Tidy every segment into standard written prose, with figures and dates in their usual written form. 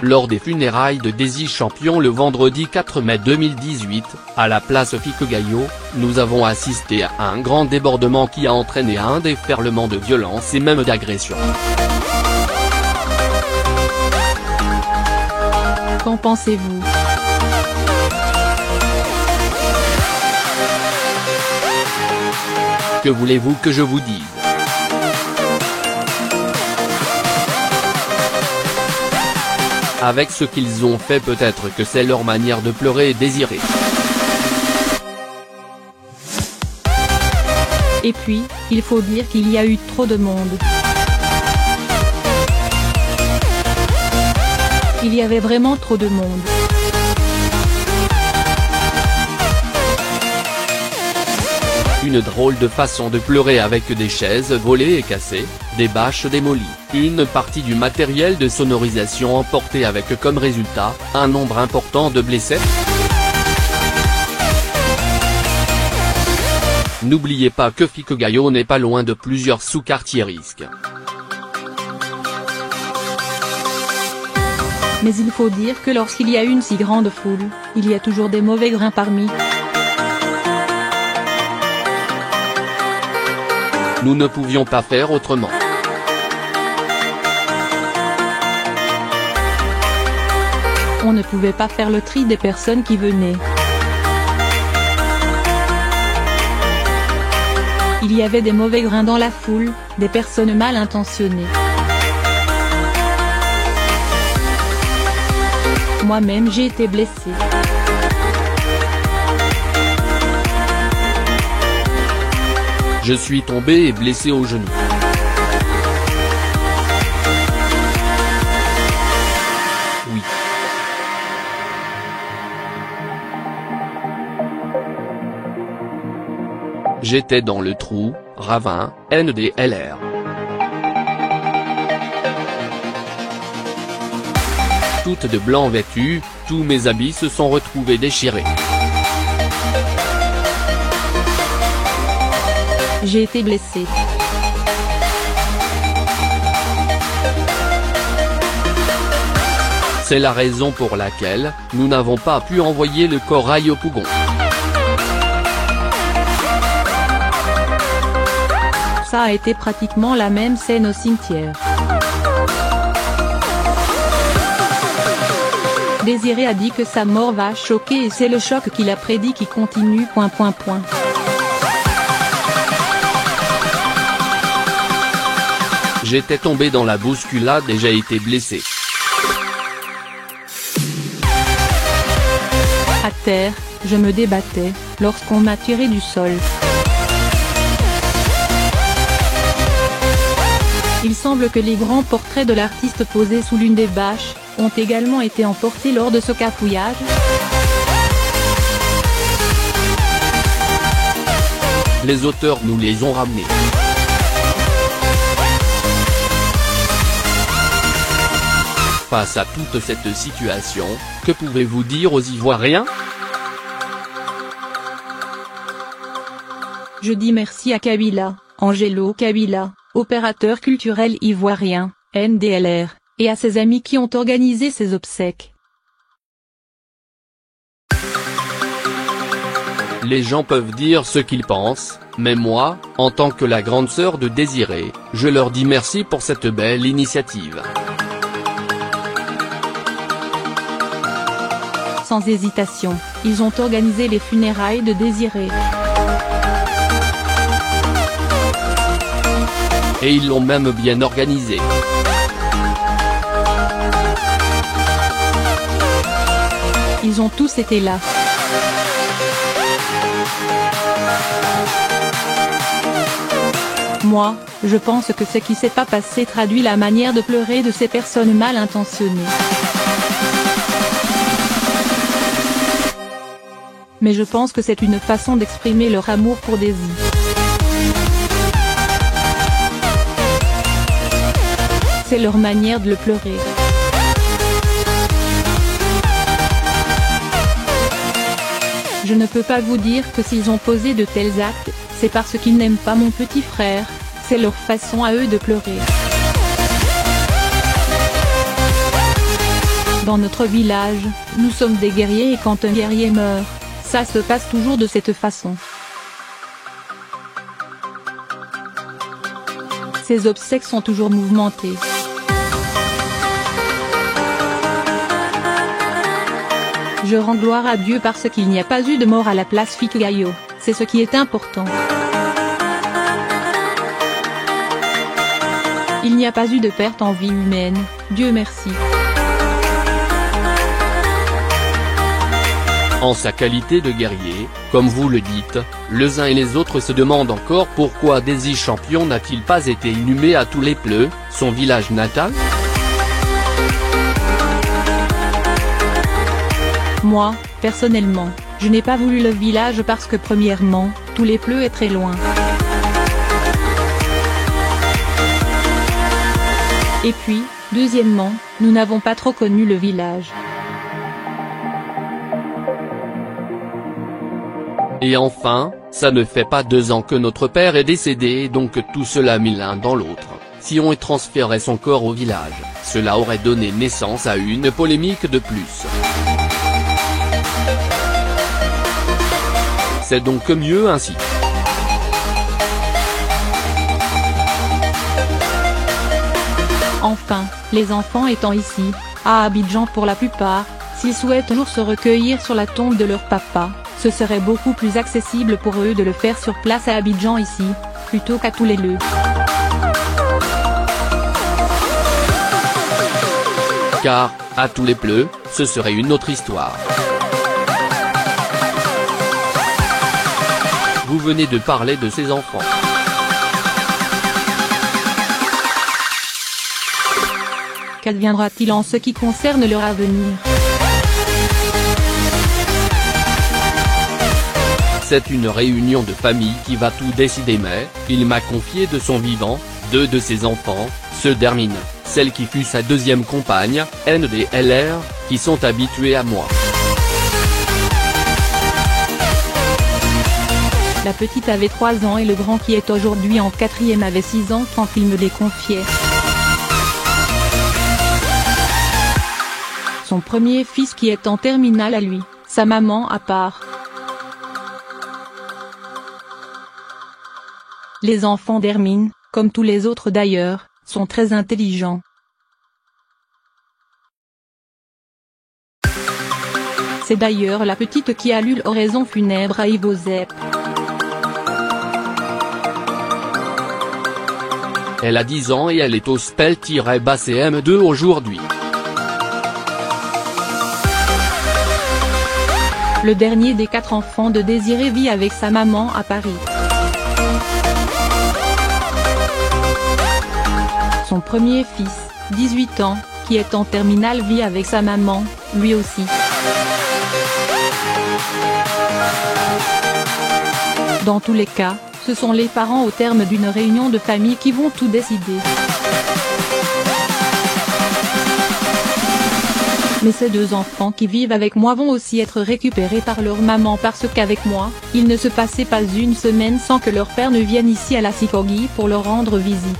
lors des funérailles de Daisy Champion le vendredi 4 mai 2018, à la place Fico-Gaillot, nous avons assisté à un grand débordement qui a entraîné un déferlement de violence et même d'agression. Qu'en pensez-vous ? Que voulez-vous que je vous dise ? Avec ce qu'ils ont fait, peut-être que c'est leur manière de pleurer et désirer. Et puis, il faut dire qu'il y a eu trop de monde. Il y avait vraiment trop de monde. Une drôle de façon de pleurer avec des chaises volées et cassées, des bâches démolies, une partie du matériel de sonorisation emporté avec comme résultat, un nombre important de blessés. N'oubliez pas que Fico-Gaillot n'est pas loin de plusieurs sous-quartiers risques. Mais il faut dire que lorsqu'il y a une si grande foule, il y a toujours des mauvais grains parmi. Nous ne pouvions pas faire autrement. On ne pouvait pas faire le tri des personnes qui venaient. Il y avait des mauvais grains dans la foule, des personnes mal intentionnées. Moi-même j'ai été blessée. Je suis tombé et blessé au genou. Oui. J'étais dans le trou, ravin, NDLR. Toute de blanc vêtue, tous mes habits se sont retrouvés déchirés. J'ai été blessée. C'est la raison pour laquelle, nous n'avons pas pu envoyer le corail au Pougon. Ça a été pratiquement la même scène au cimetière. Désiré a dit que sa mort va choquer et c'est le choc qu'il a prédit qui continue. J'étais tombé dans la bousculade et j'ai été blessé. À terre, je me débattais, lorsqu'on m'a tiré du sol. Il semble que les grands portraits de l'artiste posés sous l'une des bâches, ont également été emportés lors de ce cafouillage. Les auteurs nous les ont ramenés. Face à toute cette situation, que pouvez-vous dire aux Ivoiriens ? Je dis merci à Kabila, Angelo Kabila, opérateur culturel ivoirien, NDLR, et à ses amis qui ont organisé ces obsèques. Les gens peuvent dire ce qu'ils pensent, mais moi, en tant que la grande sœur de Désiré, je leur dis merci pour cette belle initiative. Sans hésitation, ils ont organisé les funérailles de Désiré. Et ils l'ont même bien organisé. Ils ont tous été là. Moi, je pense que ce qui s'est pas passé traduit la manière de pleurer de ces personnes mal intentionnées. Mais je pense que c'est une façon d'exprimer leur amour pour Daisy. C'est leur manière de le pleurer. Je ne peux pas vous dire que s'ils ont posé de tels actes, c'est parce qu'ils n'aiment pas mon petit frère, c'est leur façon à eux de pleurer. Dans notre village, nous sommes des guerriers et quand un guerrier meurt, ça se passe toujours de cette façon. Ces obsèques sont toujours mouvementées. Je rends gloire à Dieu parce qu'il n'y a pas eu de mort à la place Ficayo, c'est ce qui est important. Il n'y a pas eu de perte en vie humaine, Dieu merci. En sa qualité de guerrier, comme vous le dites, les uns et les autres se demandent encore pourquoi Daisy Champion n'a-t-il pas été inhumé à Toulépleu, son village natal? Moi, personnellement, je n'ai pas voulu le village parce que premièrement, Toulépleu est très loin. Et puis, deuxièmement, nous n'avons pas trop connu le village. Et enfin, ça ne fait pas 2 ans que notre père est décédé et donc tout cela mis l'un dans l'autre. Si on transférait son corps au village, cela aurait donné naissance à une polémique de plus. C'est donc mieux ainsi. Enfin, les enfants étant ici, à Abidjan pour la plupart, s'ils souhaitent toujours se recueillir sur la tombe de leur papa, ce serait beaucoup plus accessible pour eux de le faire sur place à Abidjan ici, plutôt qu'à Toulépleu. Car, à Toulépleu, ce serait une autre histoire. Vous venez de parler de ces enfants. Qu'adviendra-t-il en ce qui concerne leur avenir? C'est une réunion de famille qui va tout décider mais, il m'a confié de son vivant, 2 de ses enfants, ceux d'Hermine, celle qui fut sa deuxième compagne, NDLR, qui sont habitués à moi. La petite avait 3 ans et le grand qui est aujourd'hui en 4e avait 6 ans quand il me les confiait. Son premier fils qui est en terminale à lui, sa maman à part. Les enfants d'Hermine, comme tous les autres d'ailleurs, sont très intelligents. C'est d'ailleurs la petite qui a lu l'oraison funèbre à Ivozep. Elle a 10 ans et elle est au SPEL-CM2 aujourd'hui. Le dernier des 4 enfants de Désiré vit avec sa maman à Paris. Son premier fils, 18 ans, qui est en terminale vit avec sa maman, lui aussi. Dans tous les cas, ce sont les parents au terme d'une réunion de famille qui vont tout décider. Mais ces 2 enfants qui vivent avec moi vont aussi être récupérés par leur maman parce qu'avec moi, il ne se passait pas une semaine sans que leur père ne vienne ici à la Sikogi pour leur rendre visite.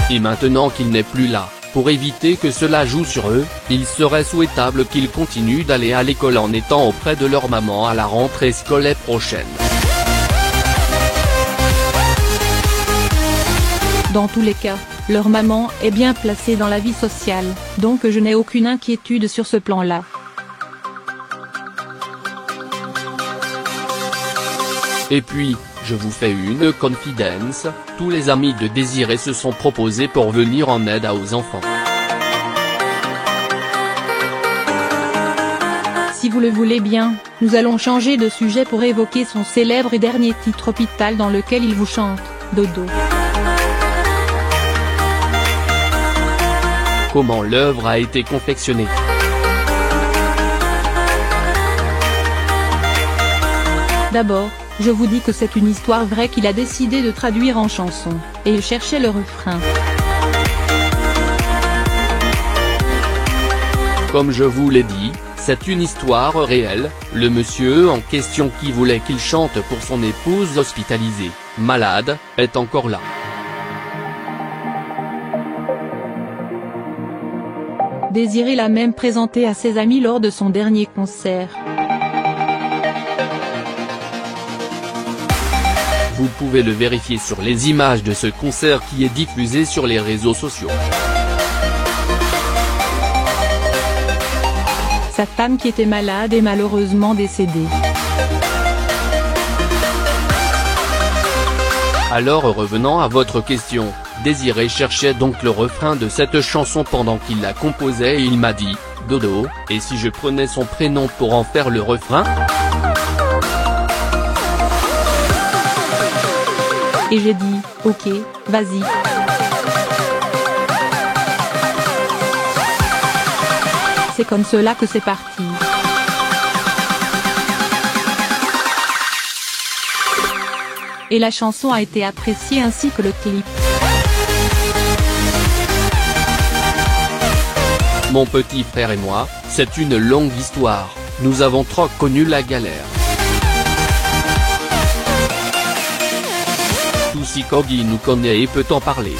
Et maintenant qu'il n'est plus là, pour éviter que cela joue sur eux, il serait souhaitable qu'ils continuent d'aller à l'école en étant auprès de leur maman à la rentrée scolaire prochaine. Dans tous les cas, leur maman est bien placée dans la vie sociale, donc je n'ai aucune inquiétude sur ce plan-là. Et puis, je vous fais une confidence, tous les amis de Désiré se sont proposés pour venir en aide aux enfants. Si vous le voulez bien, nous allons changer de sujet pour évoquer son célèbre et dernier titre Hôpital dans lequel il vous chante, Dodo. Comment l'œuvre a été confectionnée. D'abord, je vous dis que c'est une histoire vraie qu'il a décidé de traduire en chanson, et il cherchait le refrain. Comme je vous l'ai dit, c'est une histoire réelle, le monsieur en question qui voulait qu'il chante pour son épouse hospitalisée, malade, est encore là. Désiré l'a même présenté à ses amis lors de son dernier concert. Vous pouvez le vérifier sur les images de ce concert qui est diffusé sur les réseaux sociaux. Sa femme qui était malade est malheureusement décédée. Alors revenant à votre question, Désiré cherchait donc le refrain de cette chanson pendant qu'il la composait et il m'a dit « Dodo, et si je prenais son prénom pour en faire le refrain ?» Et j'ai dit « Ok, vas-y ». C'est comme cela que c'est parti. Et la chanson a été appréciée ainsi que le clip. Mon petit frère et moi, c'est une longue histoire, nous avons trop connu la galère. Tout si Corgi nous connaît et peut en parler.